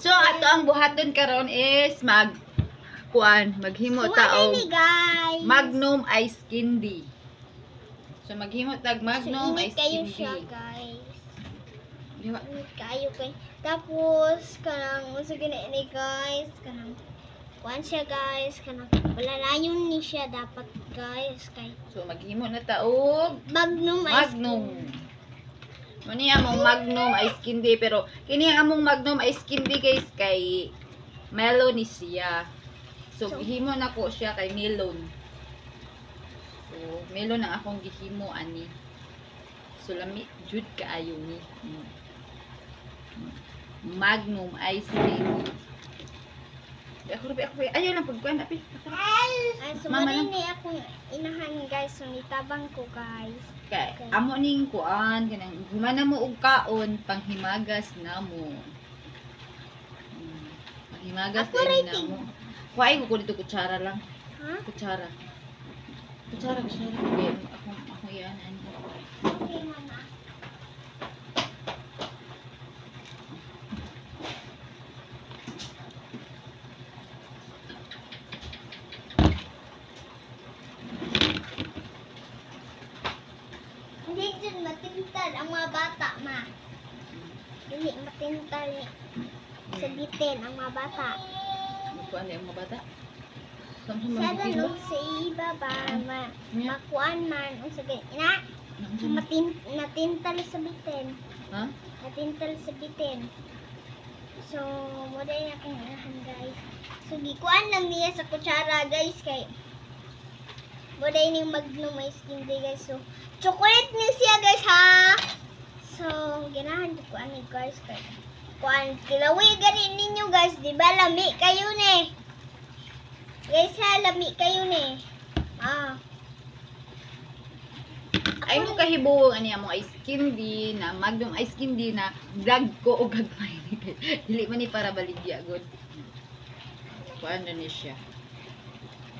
So ato ang buhaton karon is maghimo ta og Magnum Ice Candy. So maghimo tag Magnum Ice kayo Candy. siya, guys. Diba? Kayo kay. Tapos kanang usa gani guys, kanang kuan siya guys, kanang walalayon ni siya dapat guys kay. So maghimo na ta og Magnum. Muni among Magnum Ice Candy, pero kini among Magnum Ice Candy guys kay melon ni siya. So gihimo na ko siya kay melon. So melon ang akong gihimo ani. So lami jud kaayo ni Magnum Ice Candy. Ako ayaw lang pagkuan api. Mama ni akong inahan guys, so nitabang ko guys. Kay amo ning kuan kanang gumana mo og kaon panghimagas namo. Panghimagas din namo. Kuhay ko dito kutsara lang. Ha? Kutsara. Kutsara kay ako yan ani. Okay, mama. Matintal ang mga bata, ma. Hindi matintal sabitin ang mga bata. Kuan ang mga bata. Sa dalog sa ibaba, makuan man ang sabihin. Ina, natintal sabitin. Ha? Natintal sabitin. So, muna yung aking inahan, guys. So, gikuan lang niya sa kutsara, guys, kay muna yung Magnum Ice Candy, guys. So, chocolate niya siya, guys, ha? So, ginahan ko ani, guys, kay kuan kilawi gani ninyo, guys, di ba lami kayo ni? Guys, ha, lami kayo ni. Ay mo kahibuong ani among ice candy na Magnum Ice Candy na vlog ko og gagmay ni. Dili man ni para baligya good. Kuan na ni siya.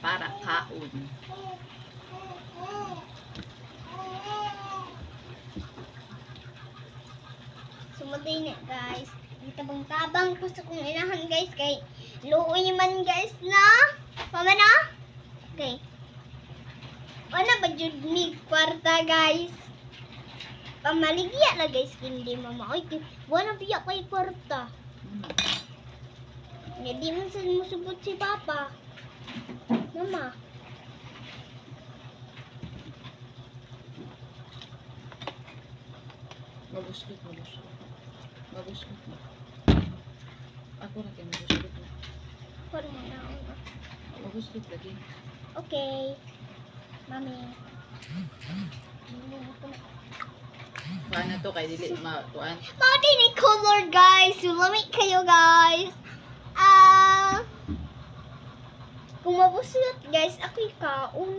Para kaon. Sumuday na, guys. Tabang-tabang ko sa kong inahan, guys, kay luoy man, guys, na pamana. Okay. Wala ba jud mi kwarta, guys? Pamaligya na, guys, hindi mama. Oy, wala biya kay kwarta. Hindi mo sa musubot si papa. Mama. Maguskot. Ako na kayo maguskot na. Parang na. Maguskot lagi. Okay. Mami. Paano to kay dili matuan? Mami ni color, guys. So, lamig kayo, guys. Kung mabusot, guys, ako'y kaon.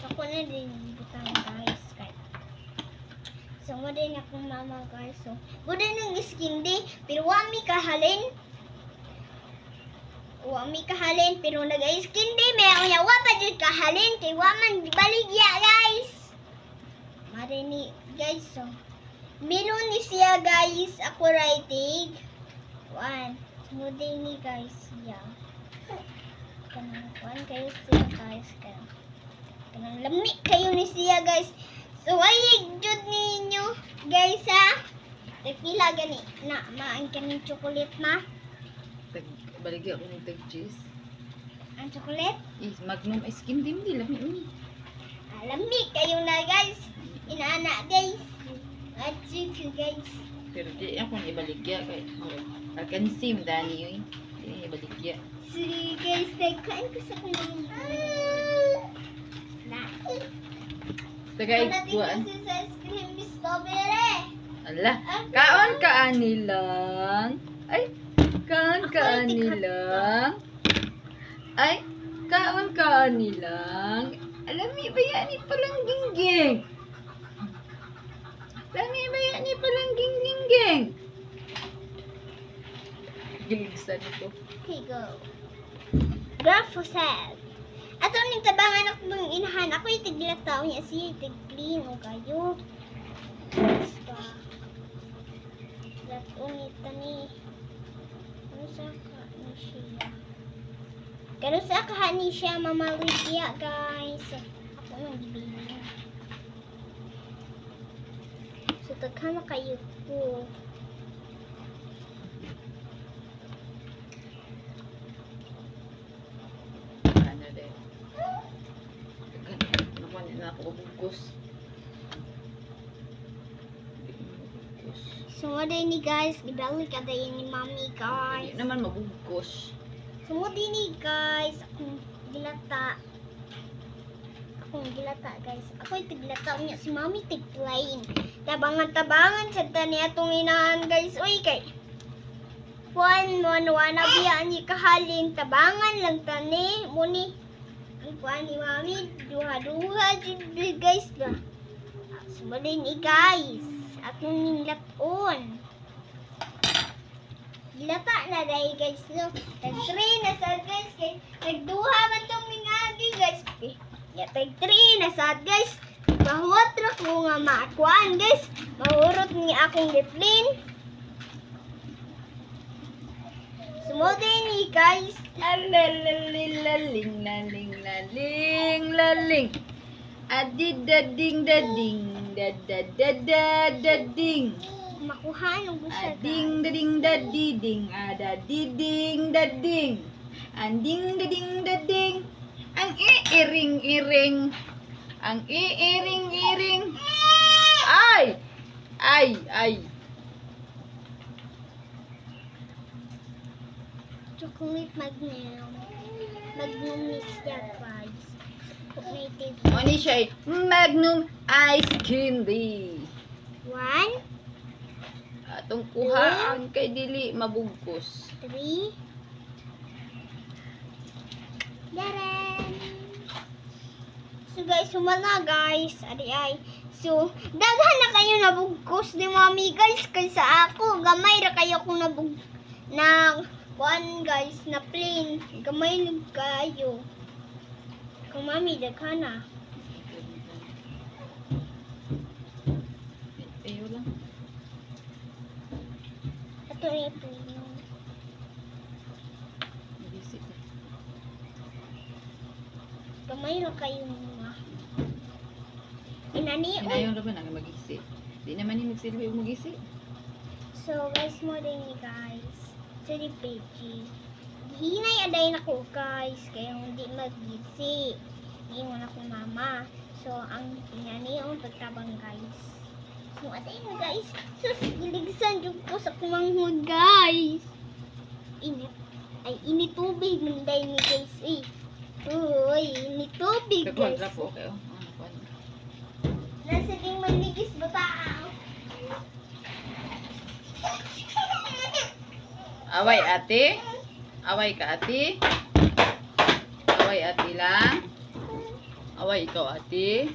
Ako na din butang, guys. So, mo din akong mama, guys. So, mo din ng iskindi, pero wami kahalin. Wami kahalin, pero nag-iskindi. May unya, wapa dyan kahalin. Kay waman baligya, guys. Marinig, guys. So, meron ni siya, guys. Ako writing. One. So, mo din ni, guys. Yeah. Kanang kayo siya, guys. Kanang lamig kayo ni siya, guys. So, ay jud ninyo, guys, ha? Tagpila gani na maang kaning chocolate, ma? Baligya ko ng tag cheese. Ang chocolate? Magnum Ice Candy, hindi lami ni. Lamig kayo na, guys. Inaana, guys. At you, guys. Pero di ako ni baligya kay alkansim dani yun. Di baligya. Sige, guys, nagkain ko sa kulang. Tagay kuan. Natin kasi sa ice cream ni strawberry. Ala, kaon ka anilang. Ay, kaon ka anilang. Ay, kaon ka anilang. Alami ba yan ni palang gingging? Lami ba yan ni palang gingging? Giligsan ito. Okay, go. Graph sad. Ato ning tabangan ako ng inahan. Ako yung tiglat tao niya siya. Tiglin o kayo. Basta. Pero sa kahani siya Mama Lydia guys. Ako nang gibili. So taghan na kayo po. Ano din. Nakuha na ako bugkos. So what ni guys, gibalik ka dayon ni Mami Hindi guys. naman mabugkos. So what ni guys, akong gilata. Guys. Ako tigilata niya si Mami tigplain. Tabangan-tabangan sa tani atong inahan guys. Uy kay Juan mo biya ni kahalin tabangan lang tani muni ang kuan ni Mami duha-duha jud guys ba. Subalin ni guys atong nilaton. Gilata na dahil guys no. Tag-3 na sa guys kay nagduha man tong mingagi guys. Ya tag-3 na sad guys. Mahuwat ra ko nga maakuan guys. Mahurot ni akong liplin. Sumodin ni guys. Alalaling laling laling laling laling. Adidading dading dadadadadading. Makuha nung gusto Ading dading dadiding adadiding dading. Anding dading dading. Ang iiring-iring. Ang iiring-iring. Ay! Ay! Ay! Chocolate Magnum. Magnum is that guys. Native. Ano siya ay Magnum Ice Candy. 1, Atong kuhaan kay dili mabugkos. 3. Daran. So guys, sumala guys. Adi ay. So, daghan na kayo nabugkos ni Mami guys. Kaysa ako, gamay ra kayo kung na kuan guys, na plain. Gamay lang kayo. Kung Mami, daghan na. Ayo lang. Ito ito. Busy. Gamay ra kayo mga. Inani. Inayon ra ba nang magisi? Di naman ni magsilbi og magisi. So guys, mo din ni guys. Sa di page. Hinay aday na ko guys. Kaya hindi magisi. Iwan ako mama. So ang inani ang pagtabang guys. So aday na guys. Sus, giligsan yung ko sa kumanghod guys. Init. Ay, init tubig. Manday ni guys eh. Uy, init tubig guys. Pagkontra po kayo. Ano pa? Nasa ding manligis bata. Away ate. Away ka ate. Away ate lang. Away ikaw ate.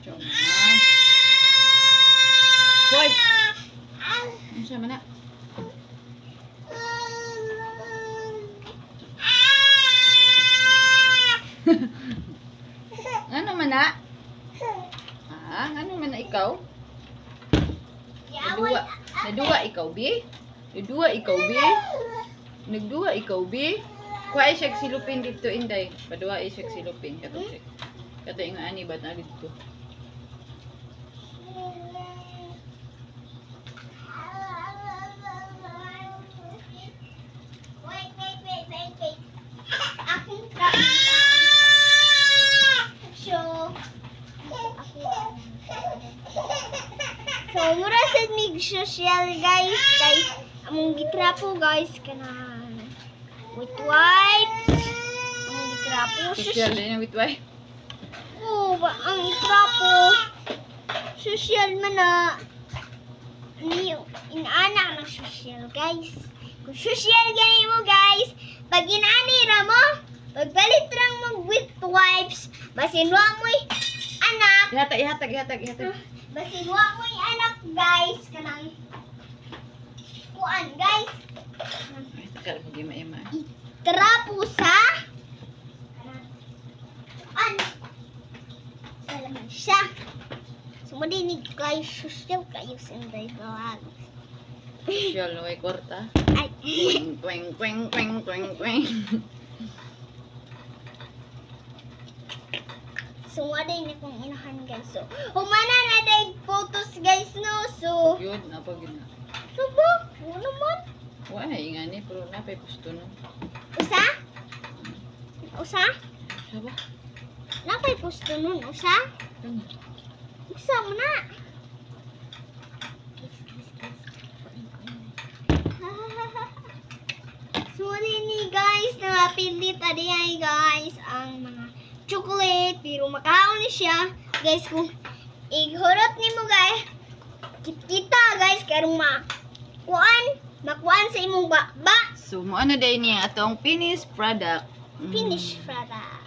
Diyan na. Hoy! Ano siya man na? Ano man na? Ano man na ikaw? Naduwa ikaw, bi? Naduwa ikaw, bi? Nagduwa ikaw, bi? Kuha siya silupin dito, inday. Paduwa siya silupin. Kato yung ani ba na dito? Wait. Akong So, mura sa mig social guys. Kay among gitrapo guys kanang with wipes. Among gitrapo Social din yung witway. Oh, ba ang itrapo. Social man na. Ni inaanak ng social guys. Kung social gani mo guys, pag inani ra mo, pagbalit rang mo with wipes, basin wa mo'y anak. Ihatag. Basin wa mo'y anak guys kanang kuan guys. Ay, takal mo di maema. Trapo sa kuan. Salaman siya. So guys, social kayo sa inday vlog. Social, no, kwarta. Ay. Kweng, kweng, kweng, kweng, kweng. So, wala na kong inahan guys. So, humana na dahil photos guys no. So, Yun, napagin na. so ba? Ano naman? Wala, nga ni, pero napay gusto no. Usa? Usa? Saba? Napay pusto nun. Usa? Ano? Usa mo na. So, ni guys, napili tadi ay guys ang mga chocolate, pero makaon ni siya. Guys, kung ighurot ni mo guys, kita guys, karong makuan sa imong ba. So, mo ano dahil niya atong finished product. Finish product.